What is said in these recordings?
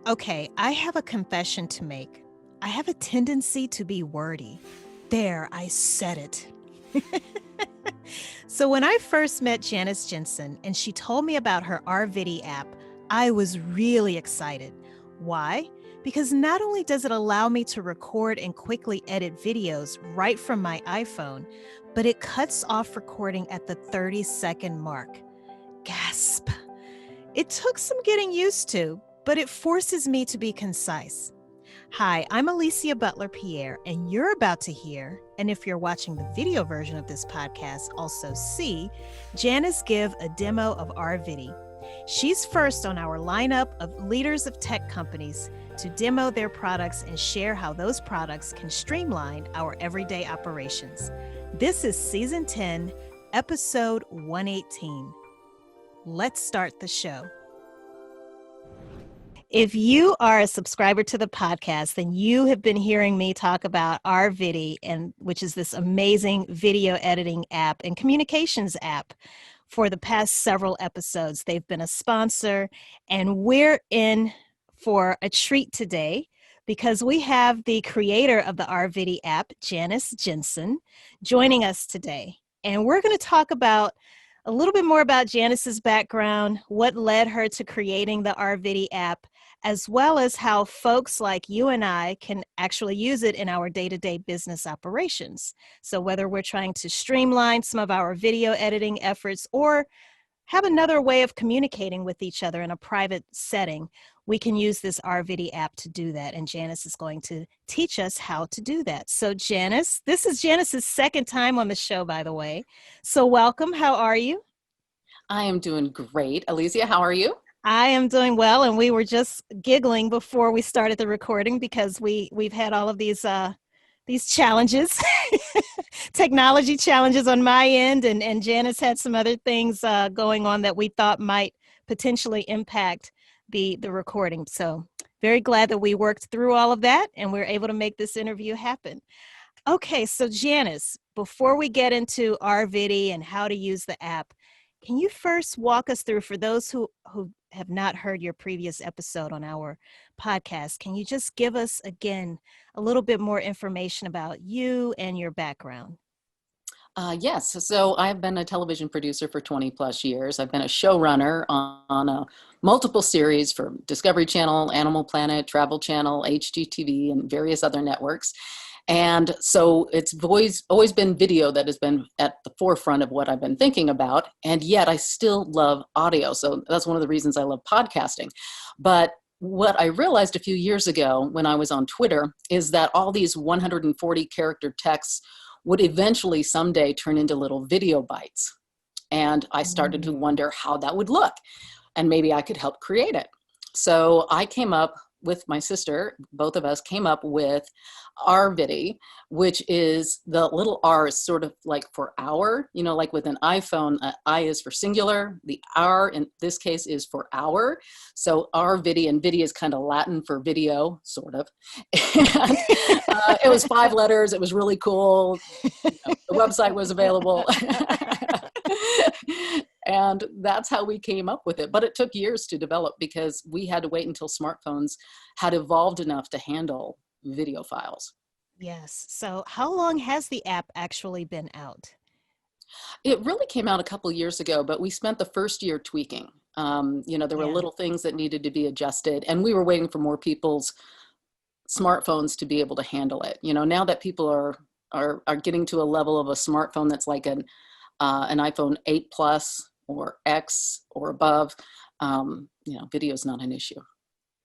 Okay, I have a confession to make. I have a tendency to be wordy. There, I said it. So when I first met Janice Jensen and she told me about her rVidi app, I was really excited. Why? Because not only does it allow me to record and quickly edit videos right from my iPhone, but it cuts off recording at the 30-second mark. Gasp. It took some getting used to, but it forces me to be concise. Hi, I'm Alicia 𝗕𝘂𝘀𝗀𝗧𝗏, and you're about to hear, and if you're watching the video version of this podcast, also see, Janice give a demo of rVidi. She's first on our lineup of leaders of tech companies to demo their products and share how those products can streamline our everyday operations. This is Season 10, Episode 118. Let's start the show. If you are a subscriber to the podcast, then you have been hearing me talk about rVidi, which is this amazing video editing app and communications app for the past several episodes. They've been a sponsor, and we're in for a treat today because we have the creator of the rVidi app, Janice Jensen, joining us today. And we're going to talk about a little bit more about Janice's background, what led her to creating the rVidi app, as well as how folks like you and I can actually use it in our day-to-day business operations. So whether we're trying to streamline some of our video editing efforts or have another way of communicating with each other in a private setting, we can use this rVidi app to do that. And Janice is going to teach us how to do that. So Janice, this is Janice's second time on the show, by the way. So welcome. How are you? I am doing great. Alicia, how are you? I am doing well. And we were just giggling before we started the recording because we've had all of these challenges, technology challenges on my end. And Janice had some other things going on that we thought might potentially impact the recording. So very glad that we worked through all of that and we're able to make this interview happen. Okay, so Janice, before we get into rVidi and how to use the app, can you first walk us through, for those who have not heard your previous episode on our podcast, can you just give us again a little bit more information about you and your background? Yes. So I've been a television producer for 20 plus years. I've been a showrunner on multiple series for Discovery Channel, Animal Planet, Travel Channel, HGTV, and various other networks. And so it's always been video that has been at the forefront of what I've been thinking about. And yet I still love audio. So that's one of the reasons I love podcasting. But what I realized a few years ago when I was on Twitter is that all these 140 character texts would eventually someday turn into little video bites. And I started to wonder how that would look, and maybe I could help create it. So I came up with my sister, both of us came up with rVidi, which is the little R is sort of like for hour, like with an iPhone, I is for singular, the R in this case is for hour. So rVidi, and Vidi is kind of Latin for video, sort of. And, it was 5 letters. It was really cool. The website was available. And that's how we came up with it. But it took years to develop because we had to wait until smartphones had evolved enough to handle video files. Yes. So how long has the app actually been out? It really came out a couple years ago, but we spent the first year tweaking. There were little things that needed to be adjusted, and we were waiting for more people's smartphones to be able to handle it. Now that people are getting to a level of a smartphone that's like an iPhone 8 Plus or X or above, video is not an issue.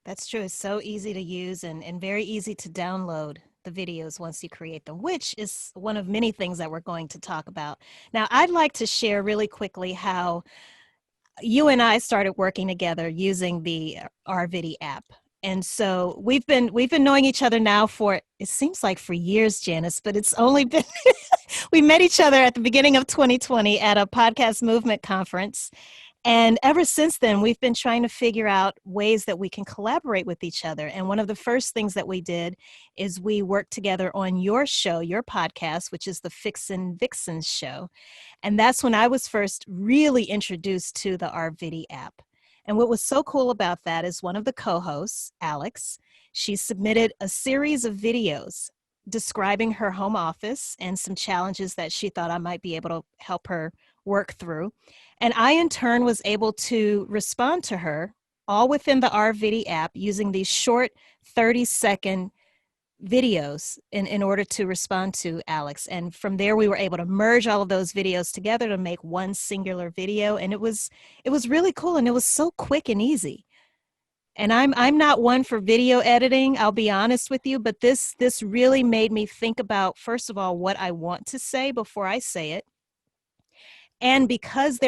That's true. It's so easy to use and very easy to download the videos once you create them, which is one of many things that we're going to talk about. Now, I'd like to share really quickly how you and I started working together using the rVidi app. And so we've been knowing each other now for, it seems like for years, Janice, but it's only been, we met each other at the beginning of 2020 at a podcast movement conference. And ever since then, we've been trying to figure out ways that we can collaborate with each other. And one of the first things that we did is we worked together on your show, your podcast, which is the 𝗕𝗂𝘀𝗀𝗀𝗀𝗀 show. And that's when I was first really introduced to the rVidi app. And what was so cool about that is one of the co-hosts, Alex, she submitted a series of videos describing her home office and some challenges that she thought I might be able to help her work through. And I, in turn, was able to respond to her all within the rVidi app using these short 30-second videos in order to respond to Alex. And from there, we were able to merge all of those videos together to make one singular video. And it was really cool. And it was so quick and easy. And I'm not one for video editing, I'll be honest with you, but this really made me think about, first of all, what I want to say before I say it. And because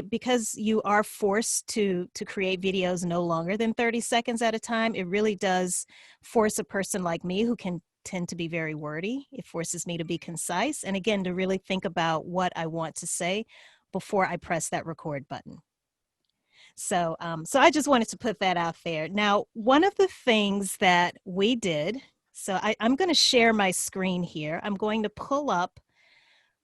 because you are forced to create videos no longer than 30 seconds at a time, it really does force a person like me, who can tend to be very wordy. It forces me to be concise, and again, to really think about what I want to say before I press that record button. So I just wanted to put that out there. Now, one of the things that we did, so I'm going to share my screen here. I'm going to pull up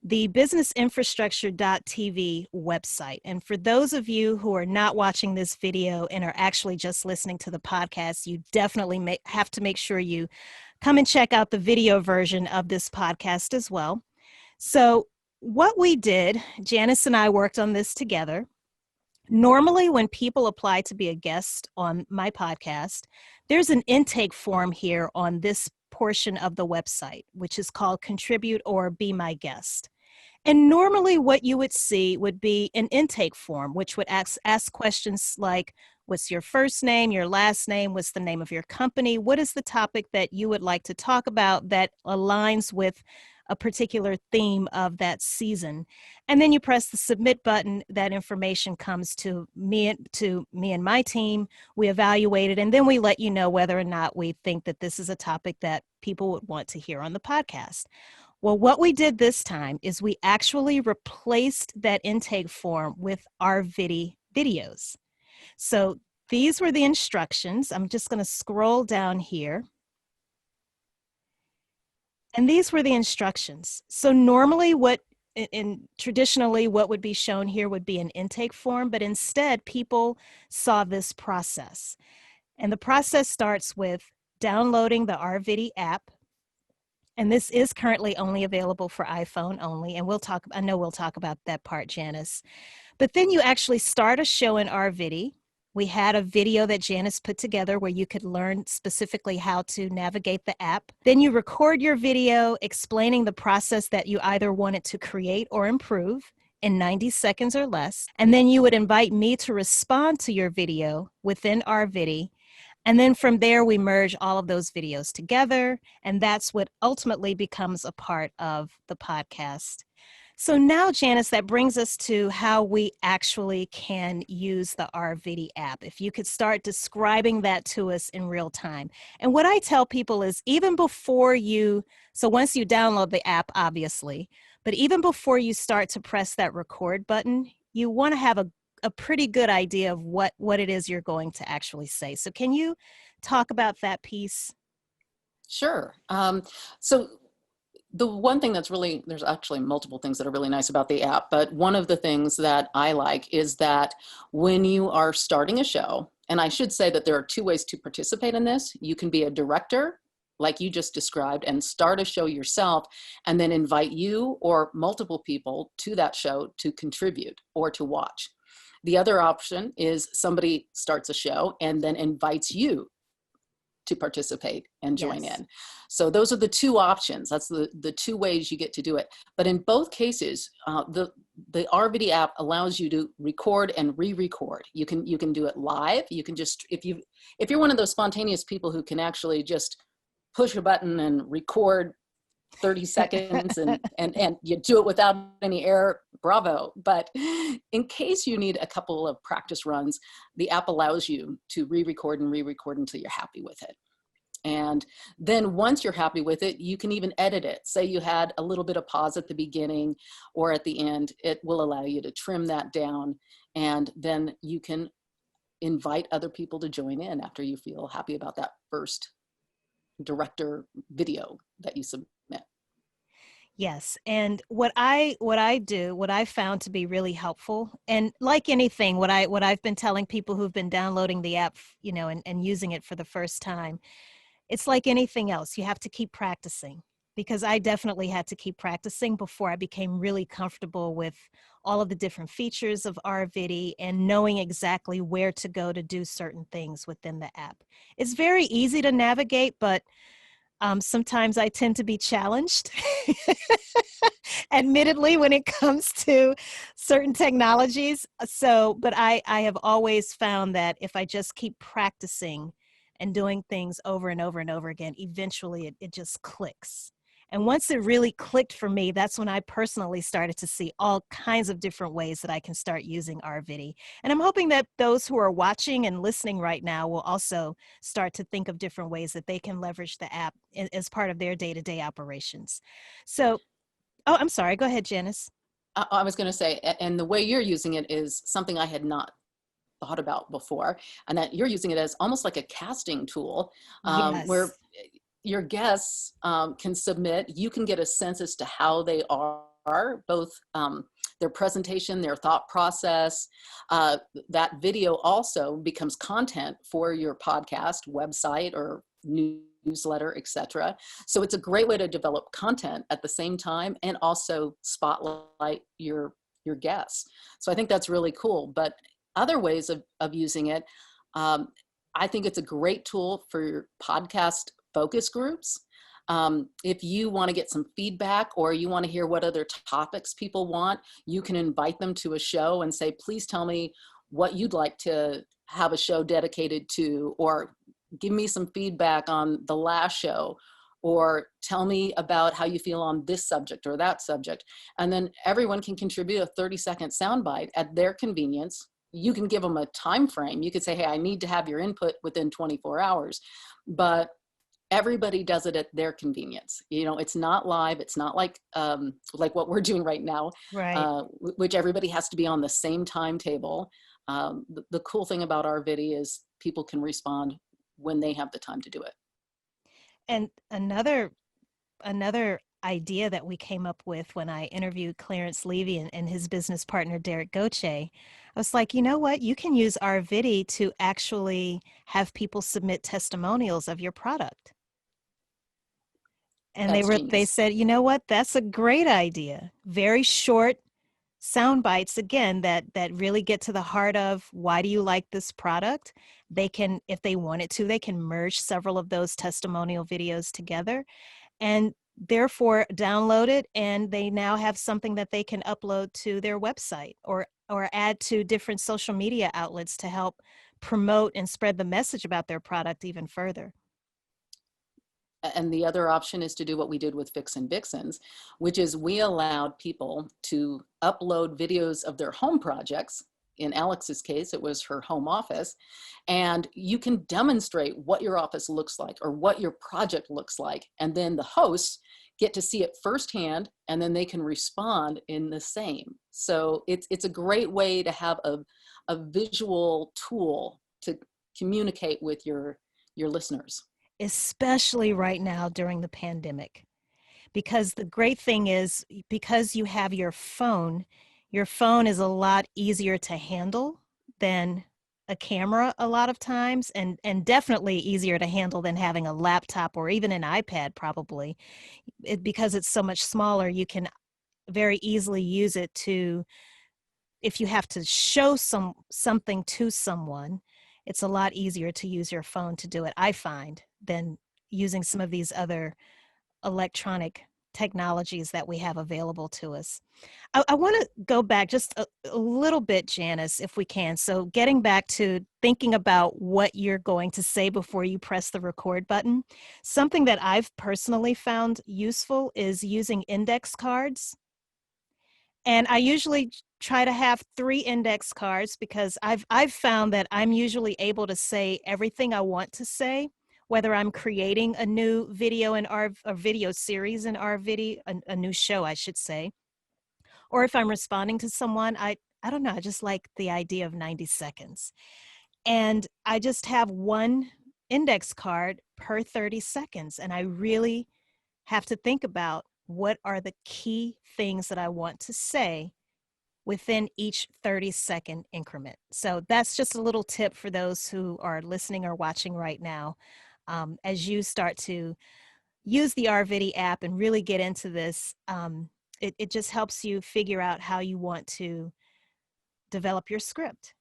the businessinfrastructure.tv website. And for those of you who are not watching this video and are actually just listening to the podcast, you definitely have to make sure you come and check out the video version of this podcast as well. So what we did, Janice and I worked on this together. Normally, when people apply to be a guest on my podcast, there's an intake form here on this portion of the website, which is called Contribute or Be My Guest. And normally what you would see would be an intake form, which would ask questions like, what's your first name, your last name, what's the name of your company, what is the topic that you would like to talk about that aligns with a particular theme of that season. And then you press the submit button, that information comes to me and my team, we evaluate it, and then we let you know whether or not we think that this is a topic that people would want to hear on the podcast. Well, what we did this time is we actually replaced that intake form with rVidi videos. So these were the instructions. I'm just going to scroll down here. And these were the instructions. So normally traditionally what would be shown here would be an intake form, but instead people saw this process. And the process starts with downloading the rVidi app. And this is currently only available for iPhone only. And I know we'll talk about that part, Janice. But then you actually start a show in rVidi. We had a video that Janice put together where you could learn specifically how to navigate the app. Then you record your video explaining the process that you either wanted to create or improve in 90 seconds or less. And then you would invite me to respond to your video within rVidi. And then from there, we merge all of those videos together, and that's what ultimately becomes a part of the podcast. So now, Janice, that brings us to how we actually can use the rVidi app. If you could start describing that to us in real time. And what I tell people is even before so once you download the app, obviously, but even before you start to press that record button, you want to have a pretty good idea of what it is you're going to actually say. So can you talk about that piece? Sure. So the one thing there's actually multiple things that are really nice about the app, but one of the things that I like is that when you are starting a show, and I should say that there are two ways to participate in this. You can be a director, like you just described, and start a show yourself, and then invite you or multiple people to that show to contribute or to watch. The other option is somebody starts a show and then invites you to participate and join in. So those are the two options. That's the two ways you get to do it. But in both cases, the rVidi app allows you to record and re-record. You can do it live. You can just, if you're one of those spontaneous people who can actually just push a button and record 30 seconds and you do it without any error, bravo. But in case you need a couple of practice runs, the app allows you to re-record and re-record until you're happy with it. And then once you're happy with it, you can even edit it. Say you had a little bit of pause at the beginning or at the end, it will allow you to trim that down. And then you can invite other people to join in after you feel happy about that first director video that you submit. Yes. And what I found to be really helpful, and like anything, what I've been telling people who've been downloading the app, and using it for the first time, it's like anything else. You have to keep practicing, because I definitely had to keep practicing before I became really comfortable with all of the different features of rVidi and knowing exactly where to go to do certain things within the app. It's very easy to navigate, but sometimes I tend to be challenged, admittedly, when it comes to certain technologies. But I have always found that if I just keep practicing and doing things over and over and over again, eventually it just clicks. And once it really clicked for me, that's when I personally started to see all kinds of different ways that I can start using rVidi. And I'm hoping that those who are watching and listening right now will also start to think of different ways that they can leverage the app as part of their day-to-day operations. So, oh, I'm sorry. Go ahead, Janice. I was going to say, and the way you're using it is something I had not thought about before, and that you're using it as almost like a casting tool, where Yes. your guests can submit. You can get a sense as to how they are, both their presentation, their thought process. That video also becomes content for your podcast, website, or newsletter, etc. So it's a great way to develop content at the same time and also spotlight your guests. So I think that's really cool. But other ways of using it, I think it's a great tool for your podcast focus groups. If you want to get some feedback or you want to hear what other topics people want, you can invite them to a show and say, please tell me what you'd like to have a show dedicated to, or give me some feedback on the last show, or tell me about how you feel on this subject or that subject. And then everyone can contribute a 30-second soundbite at their convenience. You can give them a time frame. You could say, hey, I need to have your input within 24 hours. But everybody does it at their convenience. It's not live. It's not like what we're doing right now, Right. which everybody has to be on the same timetable. The cool thing about rVidi is people can respond when they have the time to do it. And another idea that we came up with when I interviewed Clarence Levy and his business partner, 𝗕𝗂𝘀𝗀𝗀𝗃, I was like, you know what? You can use rVidi to actually have people submit testimonials of your product. And That's they genius. said, you know what? That's a great idea. Very short sound bites, again, that really get to the heart of why do you like this product. They can, if they wanted to, they can merge several of those testimonial videos together and therefore download it, and they now have something that they can upload to their website or add to different social media outlets to help promote and spread the message about their product even further. And the other option is to do what we did with Vix and Vixens, which is we allowed people to upload videos of their home projects. In Alex's case, it was her home office. And you can demonstrate what your office looks like or what your project looks like. And then the hosts get to see it firsthand, and then they can respond in the same. So it's a great way to have a visual tool to communicate with your listeners. Especially right now during the pandemic. Because the great thing is, because you have your phone is a lot easier to handle than a camera a lot of times, and definitely easier to handle than having a laptop or even an iPad probably. Because it's so much smaller, you can very easily use it to, if you have to show something to someone, it's a lot easier to use your phone to do it, I find, than using some of these other electronic technologies that we have available to us. I want to go back just a little bit, Janice, if we can. So getting back to thinking about what you're going to say before you press the record button, something that I've personally found useful is using index cards. And I usually try to have 3 index cards because I've found that I'm usually able to say everything I want to say, whether I'm creating a new video in a video series in rVidi, a new show, I should say, or if I'm responding to someone. I don't know, I just like the idea of 90 seconds. And I just have 1 index card per 30 seconds. And I really have to think about what are the key things that I want to say within each 30-second increment. So that's just a little tip for those who are listening or watching right now. As you start to use the rVidi app and really get into this, it just helps you figure out how you want to develop your script.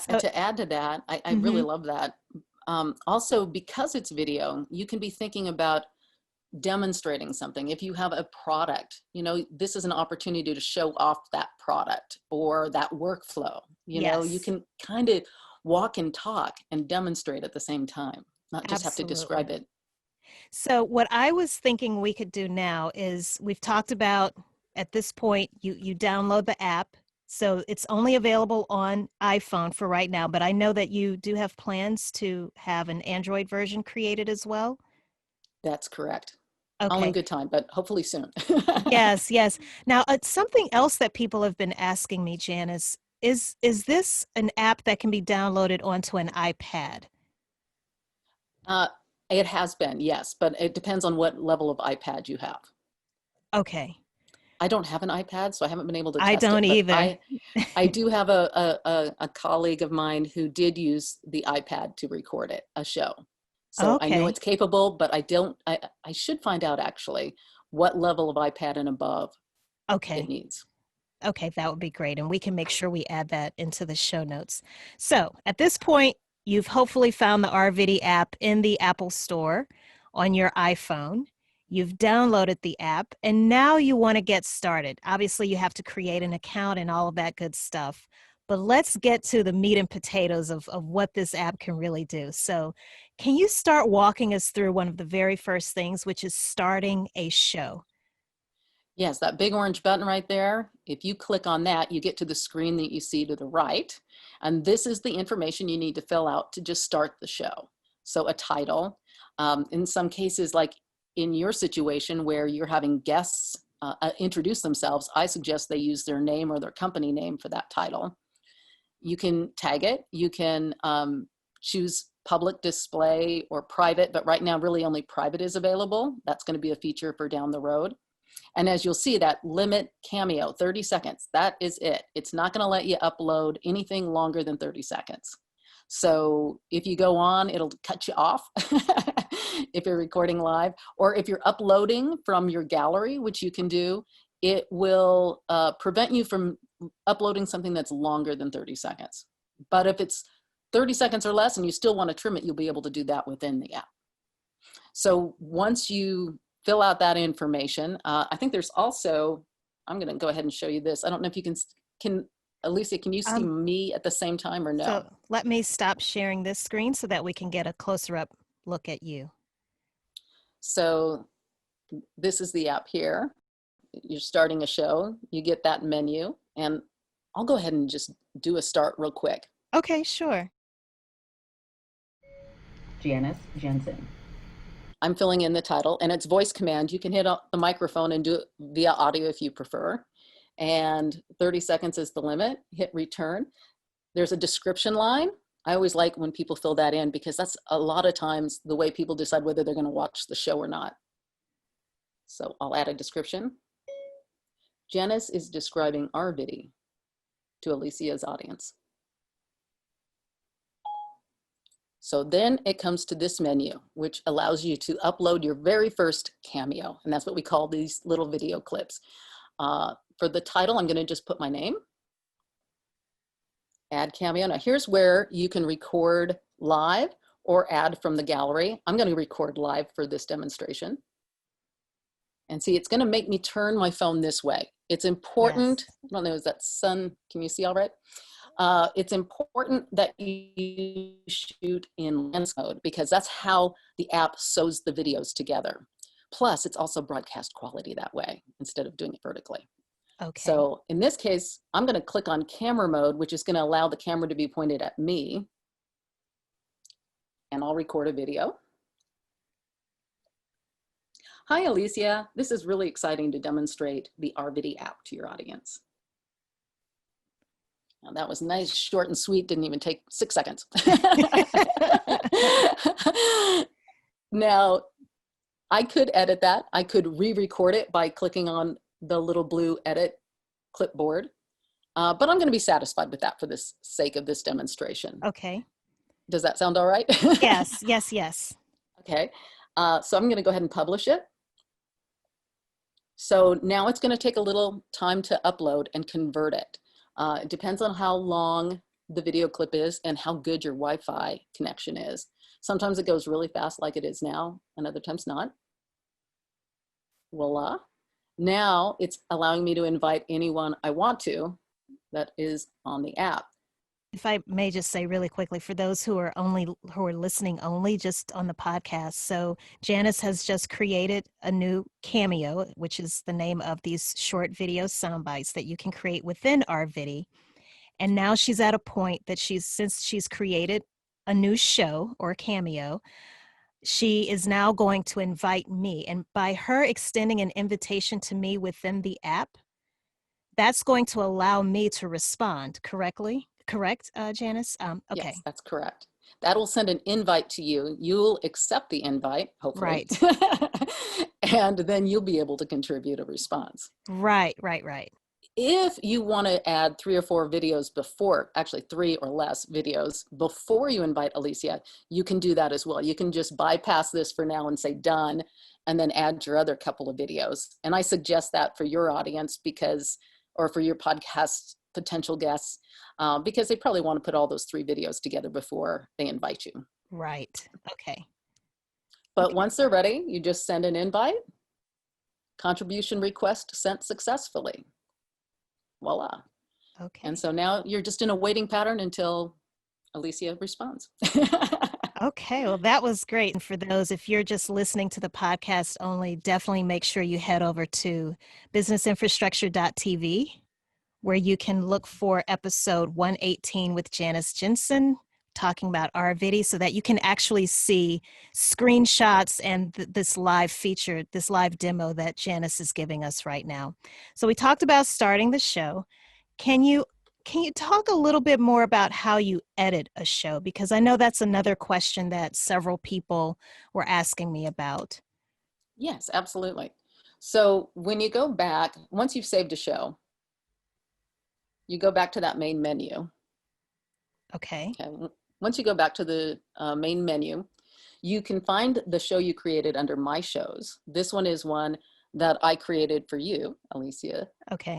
So, to add to that, I really love that. Also, because it's video, you can be thinking about demonstrating something. If you have a product, you know, this is an opportunity to show off that product or that workflow. You know, you can kind of walk and talk and demonstrate at the same time, not just have to describe it. So what I was thinking we could do now is, we've talked about, at this point, you download the app. So it's only available on iPhone for right now, but I know that you do have plans to have an Android version created as well. That's correct. Okay. All in good time, but hopefully soon. Yes, yes. Now, something else that people have been asking me, Janice, is this an app that can be downloaded onto an iPad? It has been, yes, but it depends on what level of iPad you have. Okay. I don't have an iPad, so I haven't been able to test I don't it, either. I do have a colleague of mine who did use the iPad to record a show. So I know it's capable, but I should find out actually what level of iPad and above it needs. Okay, that would be great. And we can make sure we add that into the show notes. So at this point, you've hopefully found the rVidi app in the Apple Store on your iPhone. You've downloaded the app, and now you want to get started. Obviously, you have to create an account and all of that good stuff. But let's get to the meat and potatoes of what this app can really do. So can you start walking us through one of the very first things, which is starting a show? Yes, that big orange button right there. If you click on that, you get to the screen that you see to the right. And this is the information you need to fill out to just start the show. So a title, in some cases, like in your situation where you're having guests introduce themselves, I suggest they use their name or their company name for that title. You can tag it. You can choose public display or private, but right now really only private is available. That's going to be a feature for down the road. And as you'll see, that limit cameo, 30 seconds, that is it. It's not going to let you upload anything longer than 30 seconds. So if you go on, it'll cut you off if you're recording live, or if you're uploading from your gallery, which you can do, it will prevent you from uploading something that's longer than 30 seconds. But if it's 30 seconds or less and you still want to trim it, you'll be able to do that within the app. So once you fill out that information, I think there's also, I'm going to go ahead and show you this. I don't know if you can Alicia, can you see me at the same time or no? So let me stop sharing this screen so that we can get a closer up look at you. So this is the app here. You're starting a show, you get that menu, and I'll go ahead and just do a start real quick. Okay, sure. Janice Jensen. I'm filling in the title, and it's voice command. You can hit the microphone and do it via audio if you prefer. And 30 seconds is the limit. Hit return. There's a description line. I always like when people fill that in because that's a lot of times the way people decide whether they're going to watch the show or not. So I'll add a description. Janice is describing rVidi to Alicia's audience. So then it comes to this menu, which allows you to upload your very first cameo. And that's what we call these little video clips. For the title, I'm going to just put my name. Add cameo. Now here's where you can record live or add from the gallery. I'm going to record live for this demonstration. And see, it's going to make me turn my phone this way. It's important. Yes. I don't know, is that sun? Can you see all right? It's important that you shoot in lens mode because that's how the app sews the videos together. Plus, it's also broadcast quality that way instead of doing it vertically. Okay. So in this case, I'm going to click on camera mode, which is going to allow the camera to be pointed at me. And I'll record a video. Hi, Alicia. This is really exciting to demonstrate the rVidi app to your audience. Now, that was nice, short and sweet, didn't even take 6 seconds. Now, I could edit that. I could re-record it by clicking on the little blue edit clipboard. But I'm going to be satisfied with that for the sake of this demonstration. Okay. Does that sound all right? Yes, yes, yes. Okay. So I'm going to go ahead and publish it. So now it's going to take a little time to upload and convert it. It depends on how long the video clip is and how good your Wi-Fi connection is. Sometimes it goes really fast like it is now, and other times not. Voila. Now it's allowing me to invite anyone I want to that is on the app. If I may just say really quickly, for those who are listening only just on the podcast, so Janice has just created a new Cameo, which is the name of these short video sound bites that you can create within rVidi. And now she's at a point that since she's created a new show or a Cameo, she is now going to invite me. And by her extending an invitation to me within the app, that's going to allow me to respond correctly. Correct, Janice? Okay. Yes, that's correct. That'll send an invite to you. You'll accept the invite, hopefully. Right. And then you'll be able to contribute a response. Right, right, right. If you want to add 3 or 4 videos before, actually 3 or less videos before you invite Alicia, you can do that as well. You can just bypass this for now and say done, and then add your other couple of videos. And I suggest that for your audience or for your podcast potential guests, because they probably want to put all those 3 videos together before they invite you. Right. Okay. But okay. Once they're ready, you just send an invite, contribution request sent successfully. Voila. Okay. And so now you're just in a waiting pattern until Alicia responds. Okay, well, that was great. And for those, if you're just listening to the podcast only, definitely make sure you head over to businessinfrastructure.tv, where you can look for episode 118 with Janice Jensen talking about rVidi, so that you can actually see screenshots and this live feature, this live demo that Janice is giving us right now. So we talked about starting the show. Can you talk a little bit more about how you edit a show? Because I know that's another question that several people were asking me about. Yes, absolutely. So when you go back, once you've saved a show, you go back to that main menu. Okay. Once you go back to the main menu, you can find the show you created under My Shows. This one is one that I created for you, Alicia. Okay.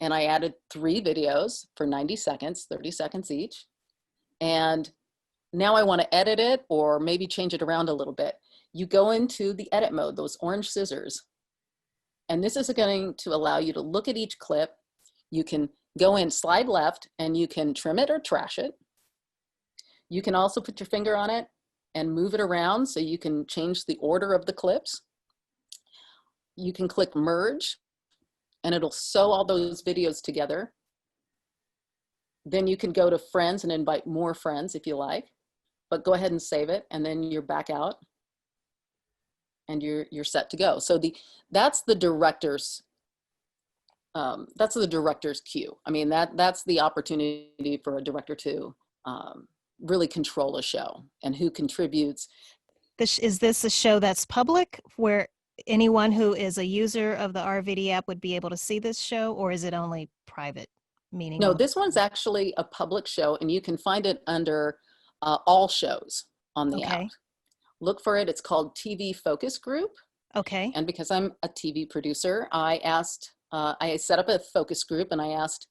And I added 3 videos for 90 seconds, 30 seconds each. And now I want to edit it or maybe change it around a little bit. You go into the edit mode, those orange scissors. And this is going to allow you to look at each clip. You can go in, slide left, and you can trim it or trash it. You can also put your finger on it and move it around so you can change the order of the clips. You can click merge, and it'll sew all those videos together. Then you can go to friends and invite more friends if you like, but go ahead and save it, and then you're back out and you're set to go. So that's the director's cue. I mean, that's the opportunity for a director to really control a show and who contributes. Is this a show that's public, where anyone who is a user of the rVidi app would be able to see this show, or is it only private? Meaning No, this one's actually a public show, and you can find it under all shows on the app. Look for it. It's called TV Focus Group. Okay. And because I'm a TV producer, I set up a focus group, and I asked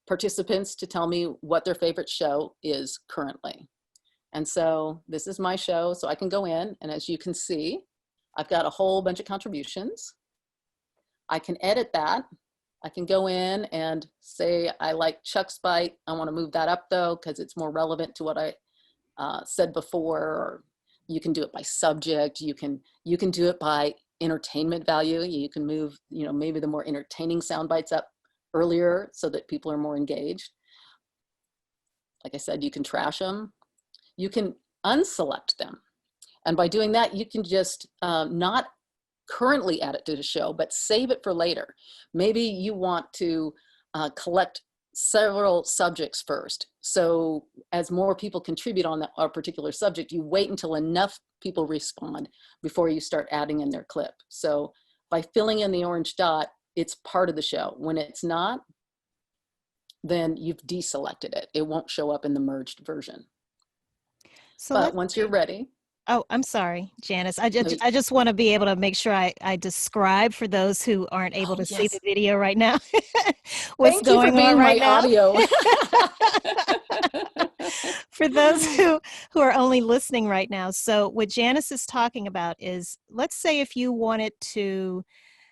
participants to tell me what their favorite show is currently. And so this is my show, so I can go in, and as you can see, I've got a whole bunch of contributions. I can edit that. I can go in and say, I like Chuck's bite. I want to move that up though, because it's more relevant to what I said before. Or you can do it by subject. You can do it by entertainment value. You can move, maybe the more entertaining sound bites up earlier so that people are more engaged. Like I said, you can trash them. You can unselect them. And by doing that, you can just not currently add it to the show, but save it for later. Maybe you want to collect several subjects first. So as more people contribute on a particular subject, you wait until enough people respond before you start adding in their clip. So by filling in the orange dot, it's part of the show. When it's not, then you've deselected it. It won't show up in the merged version. So But once you're ready. Oh, I'm sorry, Janice. I just want to be able to make sure I describe for those who aren't able to see the video right now what's Thank you for going on being right my now. audio. For those who are only listening right now. So what Janice is talking about is, let's say if you wanted to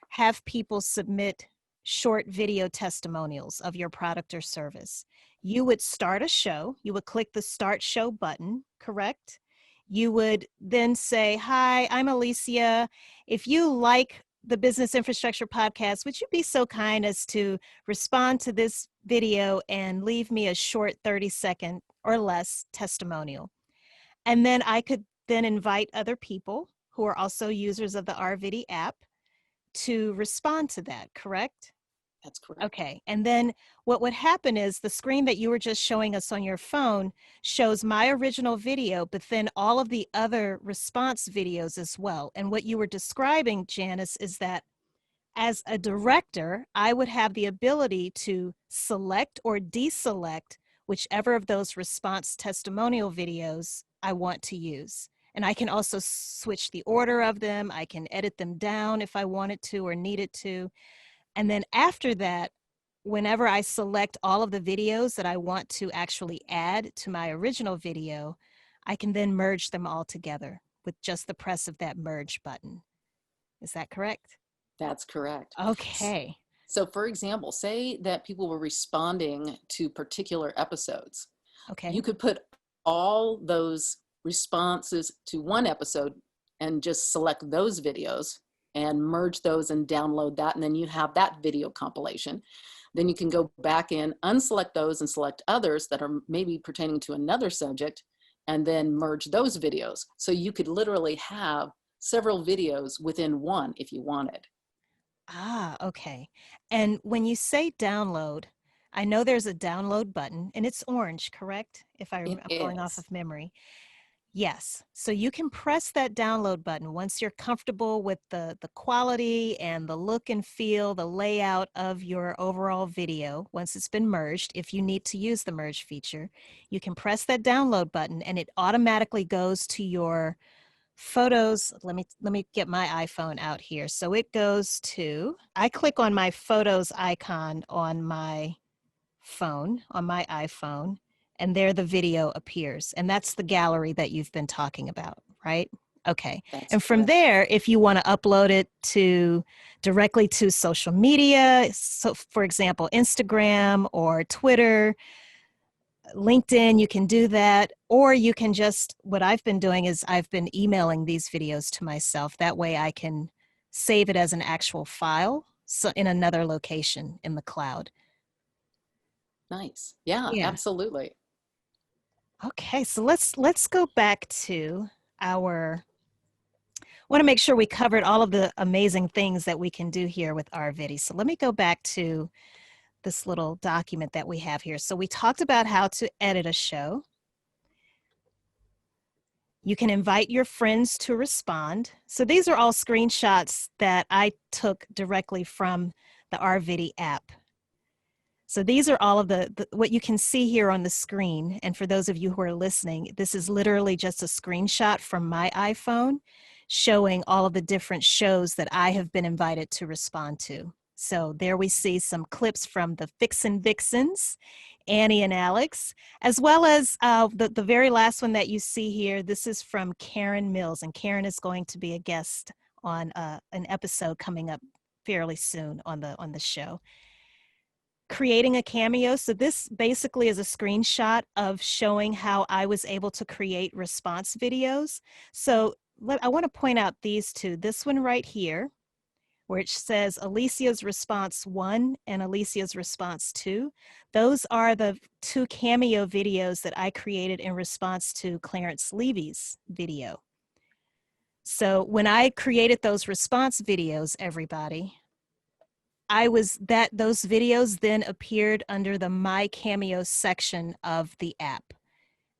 have people submit short video testimonials of your product or service, you would start a show. You would click the Start Show button, correct? You would then say, hi, I'm Alicia. If you like the Business Infrastructure Podcast, would you be so kind as to respond to this video and leave me a short 30-second or less testimonial? And then I could then invite other people who are also users of the rVidi app to respond to that, correct? That's correct. Okay, and then what would happen is the screen that you were just showing us on your phone shows my original video, but then all of the other response videos as well. And what you were describing, Janice, is that as a director, I would have the ability to select or deselect whichever of those response testimonial videos I want to use. And I can also switch the order of them. I can edit them down if I wanted to or needed to. And then after that, whenever I select all of the videos that I want to actually add to my original video, I can then merge them all together with just the press of that merge button. Is that correct? That's correct. Okay. So for example, say that people were responding to particular episodes. Okay. You could put all those responses to one episode and just select those videos and merge those and download that, and then you have that video compilation. Then you can go back in, unselect those and select others that are maybe pertaining to another subject, and then merge those videos. So you could literally have several videos within one if you wanted. Ah, okay. And when you say download, I know there's a download button and it's orange, correct? If I'm going off of memory. Yes. So you can press that download button once you're comfortable with the quality and the look and feel, the layout of your overall video. Once it's been merged, if you need to use the merge feature, you can press that download button and it automatically goes to your photos. Let me get my iPhone out here. So it goes to, I click on my photos icon on my phone, on my iPhone, and there the video appears. And that's the gallery that you've been talking about, right? Okay. That's and from correct. there, if you want to upload it to directly to social media, so for example, Instagram or Twitter, LinkedIn, you can do that, or you can just, what I've been doing is I've been emailing these videos to myself. That way I can save it as an actual file, so in another location in the cloud. Nice. Yeah, absolutely. Okay, so let's go back to our, I want to make sure we covered all of the amazing things that we can do here with rVidi. So let me go back to this little document that we have here. So we talked about how to edit a show. You can invite your friends to respond. So these are all screenshots that I took directly from the rVidi app. So these are all of the what you can see here on the screen. And for those of you who are listening, this is literally just a screenshot from my iPhone showing all of the different shows that I have been invited to respond to. So there we see some clips from the Fixin' Vixens, Annie and Alex, as well as the very last one that you see here. This is from Karen Mills, and Karen is going to be a guest on an episode coming up fairly soon on the show. Creating a cameo. So this basically is a screenshot of showing how I was able to create response videos. So I want to point out these two. This one right here, which says Alicia's response 1 and Alicia's response 2. Those are the two cameo videos that I created in response to Clarence Levy's video. So when I created those response videos, everybody, those videos then appeared under the My Cameo section of the app.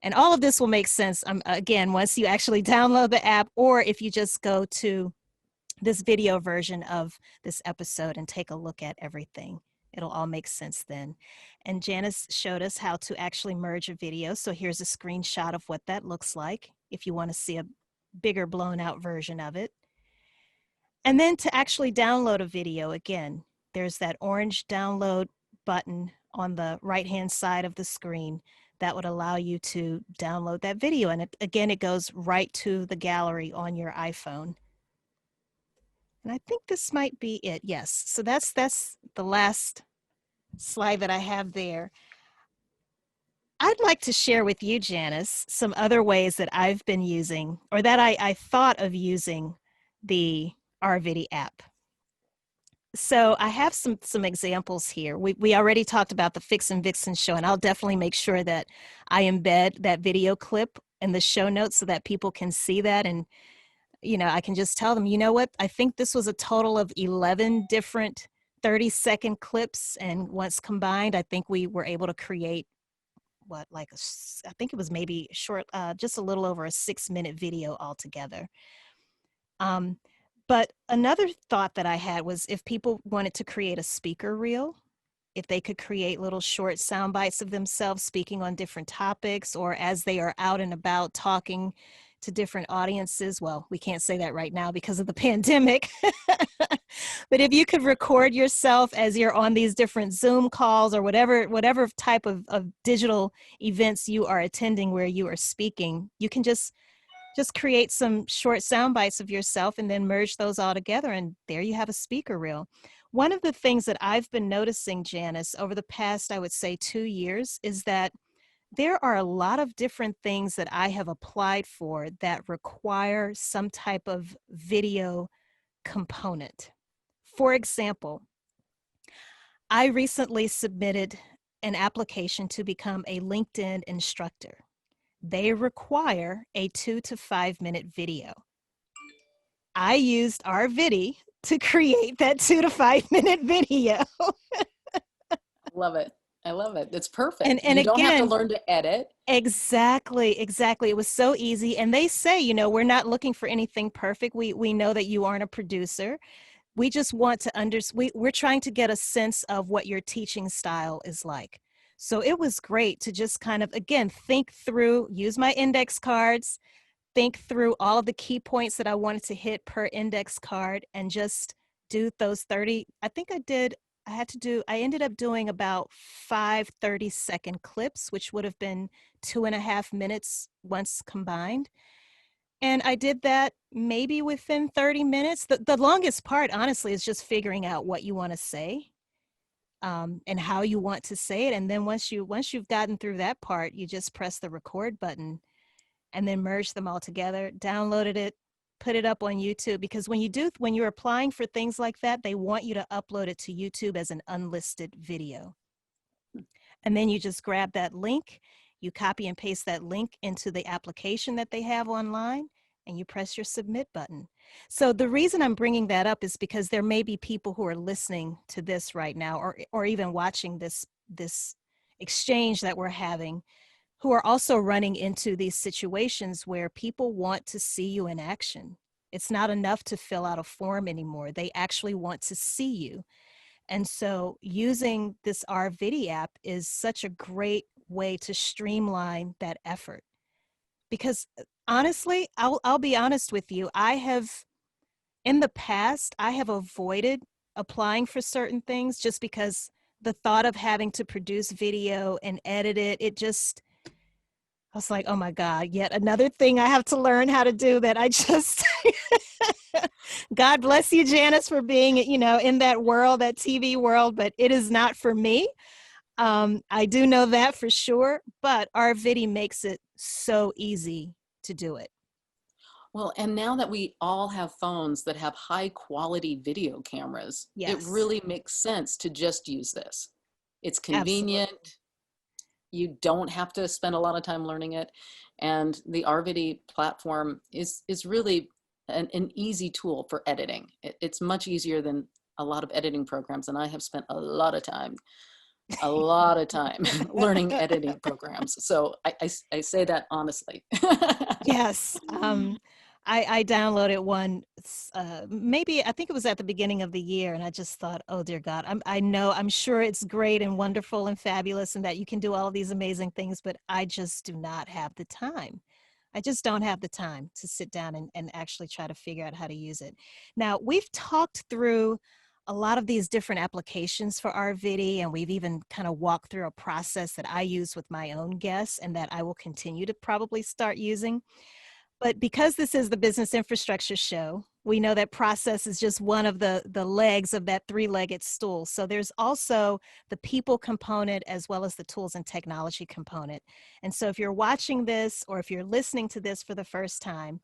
And all of this will make sense, again, once you actually download the app, or if you just go to this video version of this episode and take a look at everything. It'll all make sense then. And Janice showed us how to actually merge a video. So here's a screenshot of what that looks like if you want to see a bigger blown out version of it. And then to actually download a video, again, there's that orange download button on the right-hand side of the screen that would allow you to download that video. And again, it goes right to the gallery on your iPhone. And I think this might be it. Yes. So that's the last slide that I have there. I'd like to share with you, Janice, some other ways that I've been using, or that I thought of using the rVidi app. So I have some examples here. We already talked about the Fix and Vixen show, and I'll definitely make sure that I embed that video clip in the show notes so that people can see that. And, you know, I can just tell them, you know what, I think this was a total of 11 different 30-second clips. And once combined, I think we were able to create I think it was maybe short, just a little over a 6-minute video altogether. But another thought that I had was if people wanted to create a speaker reel, if they could create little short sound bites of themselves speaking on different topics, or as they are out and about talking to different audiences. Well, we can't say that right now because of the pandemic. But if you could record yourself as you're on these different Zoom calls or whatever type of digital events you are attending where you are speaking, you can just create some short sound bites of yourself and then merge those all together, and there you have a speaker reel. One of the things that I've been noticing, Janice, over the past, I would say 2 years, is that there are a lot of different things that I have applied for that require some type of video component. For example, I recently submitted an application to become a LinkedIn instructor. They require a 2 to 5 minute video. I used rVidi to create that 2 to 5 minute video. Love it. I love it. It's perfect. And you don't again, have to learn to edit. Exactly. It was so easy. And they say, you know, we're not looking for anything perfect. We know that you aren't a producer. We just want to we're trying to get a sense of what your teaching style is like. So it was great to just kind of, again, think through, use my index cards, think through all of the key points that I wanted to hit per index card, and just do those 30. I ended up doing about 5 30-second clips, which would have been 2.5 minutes once combined. And I did that maybe within 30 minutes. The longest part, honestly, is just figuring out what you want to say. And how you want to say it. And then once you've gotten through that part, you just press the record button and then merge them all together, downloaded it, put it up on YouTube, because when you're applying for things like that, they want you to upload it to YouTube as an unlisted video. And then you just grab that link, you copy and paste that link into the application that they have online, and you press your submit button. So the reason I'm bringing that up is because there may be people who are listening to this right now, or even watching this exchange that we're having, who are also running into these situations where people want to see you in action. It's not enough to fill out a form anymore. They actually want to see you. And so using this rVidi app is such a great way to streamline that effort. Because honestly, I'll be honest with you, in the past, I have avoided applying for certain things just because the thought of having to produce video and edit it, I was like, oh my God, yet another thing I have to learn how to do that I just, God bless you, Janice, for being, in that world, that TV world, but it is not for me. I do know that for sure, but rVidi makes it so easy to do it. Well, and now that we all have phones that have high quality video cameras, yes, it really makes sense to just use this. It's convenient. Absolutely. You don't have to spend a lot of time learning it. And the rVidi platform is really an easy tool for editing. It's much easier than a lot of editing programs, and I have spent a lot of time learning editing programs. So I say that honestly. Yes. I downloaded one, maybe I think it was at the beginning of the year, and I just thought, oh dear God, I'm sure it's great and wonderful and fabulous and that you can do all of these amazing things, but I just do not have the time. I just don't have the time to sit down and actually try to figure out how to use it. Now, we've talked through a lot of these different applications for rVidi, and we've even kind of walked through a process that I use with my own guests and that I will continue to probably start using. But because this is the Business Infrastructure Show, we know that process is just one of the legs of that three-legged stool. So there's also the people component as well as the tools and technology component. And so if you're watching this or if you're listening to this for the first time,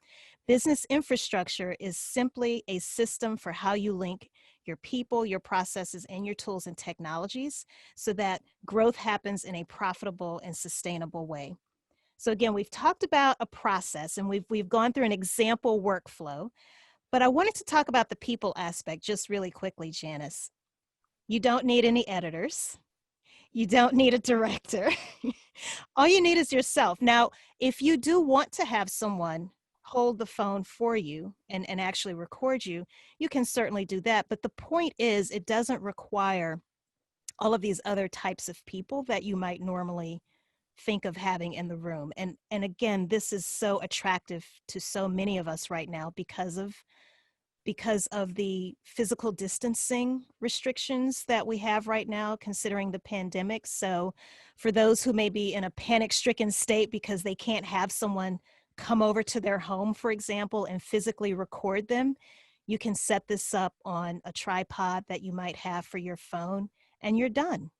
business infrastructure is simply a system for how you link your people, your processes, and your tools and technologies so that growth happens in a profitable and sustainable way. So again, we've talked about a process and we've gone through an example workflow, but I wanted to talk about the people aspect just really quickly, Janice. You don't need any editors. You don't need a director. All you need is yourself. Now, if you do want to have someone hold the phone for you and actually record you, you can certainly do that. But the point is, it doesn't require all of these other types of people that you might normally think of having in the room. And again, this is so attractive to so many of us right now because of the physical distancing restrictions that we have right now, considering the pandemic. So for those who may be in a panic-stricken state because they can't have someone come over to their home, for example, and physically record them, you can set this up on a tripod that you might have for your phone, and you're done.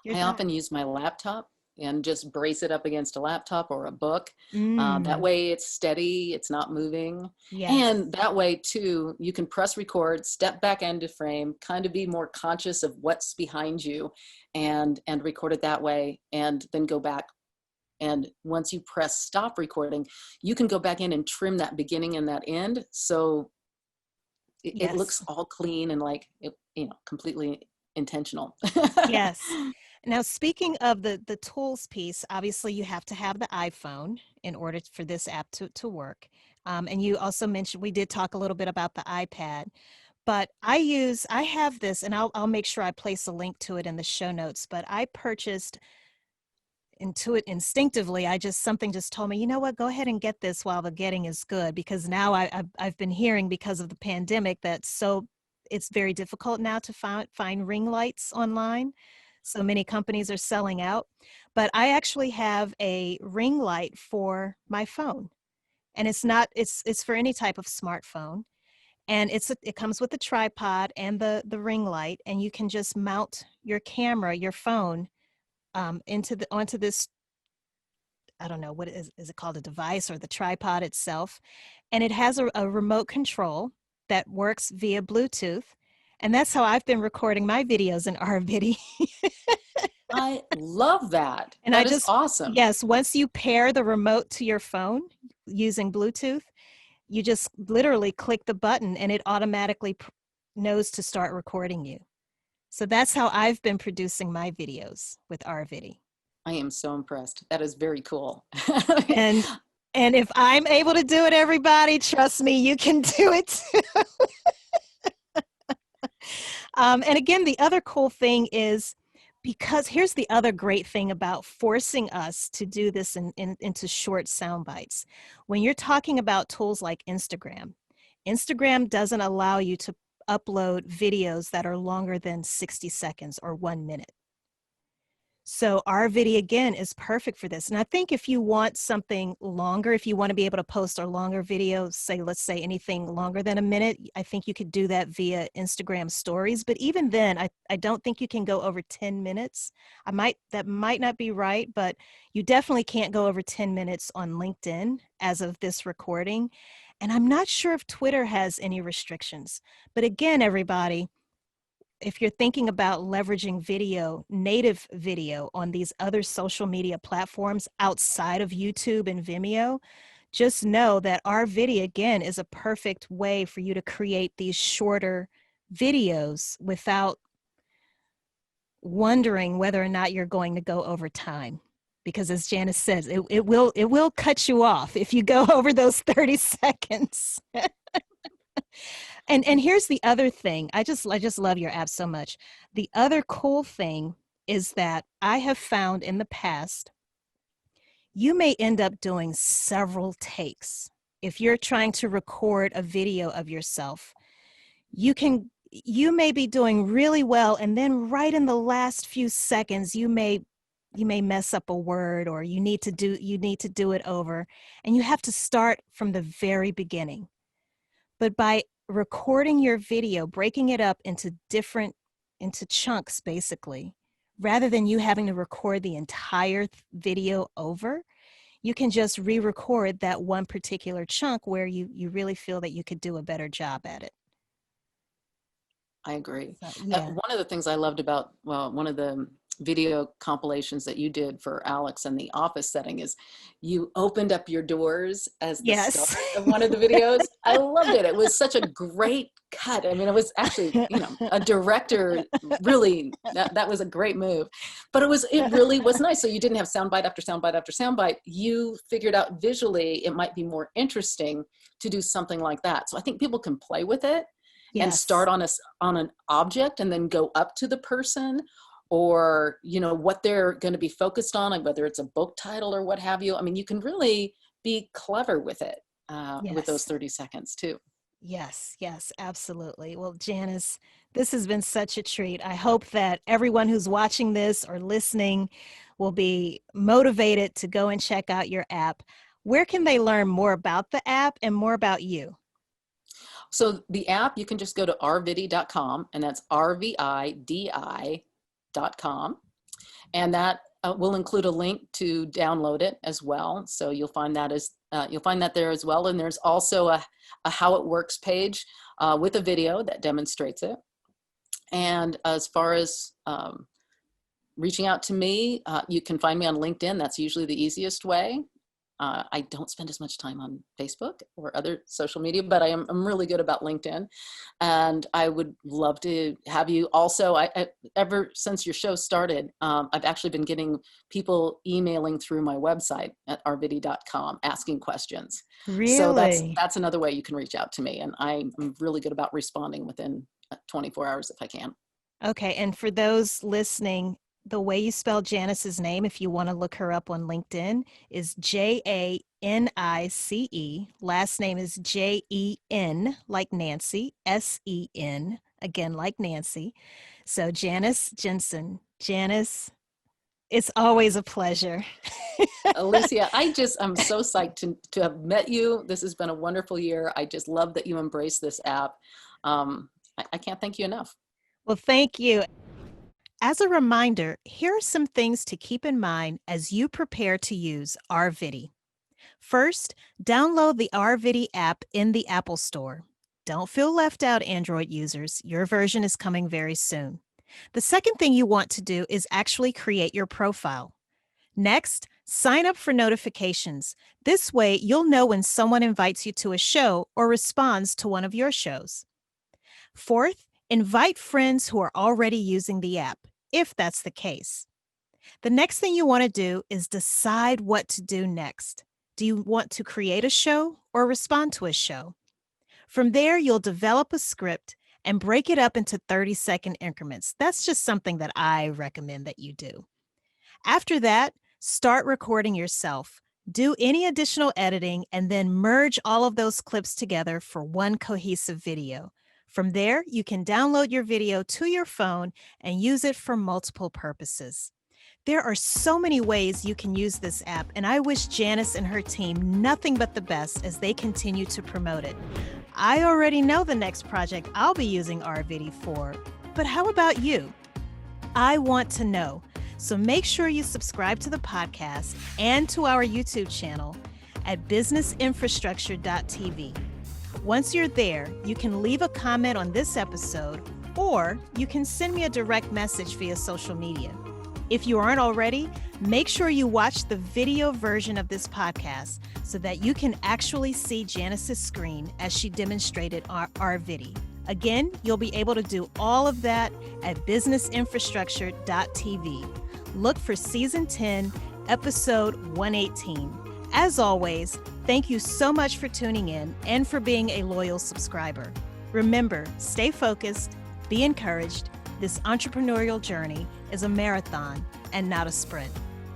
I often use my laptop and just brace it up against a laptop or a book. That way it's steady, it's not moving. Yes. And that way too, you can press record, step back into frame, kind of be more conscious of what's behind you and record it that way, and then go back. And once you press stop recording, you can go back in and trim that beginning and that end. So it looks all clean and like, completely intentional. Yes. Now, speaking of the tools piece, obviously you have to have the iPhone in order for this app to work. And you also mentioned, we did talk a little bit about the iPad, but I have this, and I'll make sure I place a link to it in the show notes, but I purchased instinctively. Something just told me, you know what, go ahead and get this while the getting is good, because now I've been hearing because of the pandemic that it's very difficult now to find ring lights online. So many companies are selling out, but I actually have a ring light for my phone, and it's for any type of smartphone, and it comes with a tripod and the ring light, and you can just mount your camera, your phone, onto this, I don't know, what is it called, a device or the tripod itself, and it has a remote control that works via Bluetooth. And that's how I've been recording my videos in rVidi. I love that. And that is awesome. Yes, once you pair the remote to your phone using Bluetooth, you just literally click the button and it automatically knows to start recording you. So that's how I've been producing my videos with rVidi. I am so impressed. That is very cool. And if I'm able to do it, everybody, trust me, you can do it too. And again, the other cool thing is, because here's the other great thing about forcing us to do this into short sound bites. When you're talking about tools like Instagram doesn't allow you to upload videos that are longer than 60 seconds or 1 minute. So rVidi, again, is perfect for this. And I think if you want something longer, if you want to be able to post a longer video, let's say anything longer than a minute, I think you could do that via Instagram stories. But even then, I don't think you can go over 10 minutes. That might not be right, but you definitely can't go over 10 minutes on LinkedIn as of this recording. And I'm not sure if Twitter has any restrictions. But again, everybody, if you're thinking about leveraging native video on these other social media platforms outside of YouTube and Vimeo, just know that rVidi, again, is a perfect way for you to create these shorter videos without wondering whether or not you're going to go over time. Because as Janice says, it will cut you off if you go over those 30 seconds. And here's the other thing. I just love your app so much. The other cool thing is that I have found in the past, you may end up doing several takes. If you're trying to record a video of yourself, you may be doing really well, and then right in the last few seconds, you may mess up a word, or you need to do it over, and you have to start from the very beginning. But by recording your video, breaking it up into chunks, basically, rather than you having to record the entire video over, you can just re-record that one particular chunk where you really feel that you could do a better job at it. I agree. So, yeah. One of the things I loved about, one of the video compilations that you did for Alex in the office setting is you opened up your doors as the start of one of the videos. I loved it. It was such a great cut. I mean, it was actually, a director really, that was a great move, but it really was nice. So you didn't have soundbite after soundbite after soundbite. You figured out visually it might be more interesting to do something like that. So I think people can play with it and start on an object and then go up to the person, or, what they're going to be focused on, like whether it's a book title or what have you. I mean, you can really be clever with it, with those 30 seconds too. Yes, absolutely. Well, Janice, this has been such a treat. I hope that everyone who's watching this or listening will be motivated to go and check out your app. Where can they learn more about the app and more about you? So the app, you can just go to rVidi.com, and that's rVidi.com. And that will include a link to download it as well. So you'll find that there as well. And there's also a how it works page with a video that demonstrates it. And as far as reaching out to me, you can find me on LinkedIn. That's usually the easiest way. I don't spend as much time on Facebook or other social media, but I'm really good about LinkedIn, and I would love to have you also. Ever since your show started, I've actually been getting people emailing through my website at rVidi.com asking questions. Really? So that's another way you can reach out to me, and I'm really good about responding within 24 hours if I can. Okay, and for those listening, the way you spell Janice's name, if you want to look her up on LinkedIn, is Janice. Last name is Jen, like Nancy, Sen, again, like Nancy. So Janice Jensen. Janice, it's always a pleasure. Alicia, I'm so psyched to have met you. This has been a wonderful year. I just love that you embrace this app. I can't thank you enough. Well, thank you. As a reminder, here are some things to keep in mind as you prepare to use rVidi. First, download the rVidi app in the Apple Store. Don't feel left out, Android users. Your version is coming very soon. The second thing you want to do is actually create your profile. Next, sign up for notifications. This way, you'll know when someone invites you to a show or responds to one of your shows. Fourth, invite friends who are already using the app, if that's the case. The next thing you want to do is decide what to do next. Do you want to create a show or respond to a show? From there, you'll develop a script and break it up into 30-second increments. That's just something that I recommend that you do. After that, start recording yourself. Do any additional editing and then merge all of those clips together for one cohesive video. From there, you can download your video to your phone and use it for multiple purposes. There are so many ways you can use this app, and I wish Janice and her team nothing but the best as they continue to promote it. I already know the next project I'll be using rVidi for, but how about you? I want to know. So make sure you subscribe to the podcast and to our YouTube channel at businessinfrastructure.tv. Once you're there, you can leave a comment on this episode, or you can send me a direct message via social media. If you aren't already, make sure you watch the video version of this podcast so that you can actually see Janice's screen as she demonstrated rVidi. Again, you'll be able to do all of that at businessinfrastructure.tv. Look for Season 10, Episode 118. As always, thank you so much for tuning in and for being a loyal subscriber. Remember, stay focused, be encouraged. This entrepreneurial journey is a marathon and not a sprint.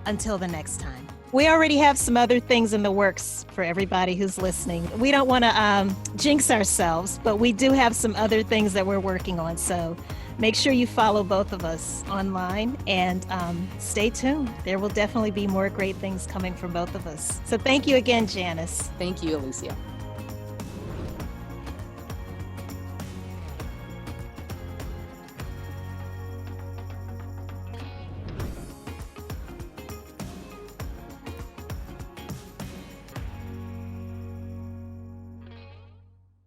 Until the next time. We already have some other things in the works for everybody who's listening. We don't want to jinx ourselves, but we do have some other things that we're working on. So make sure you follow both of us online and stay tuned. There will definitely be more great things coming from both of us. So thank you again, Janice. Thank you, Alicia.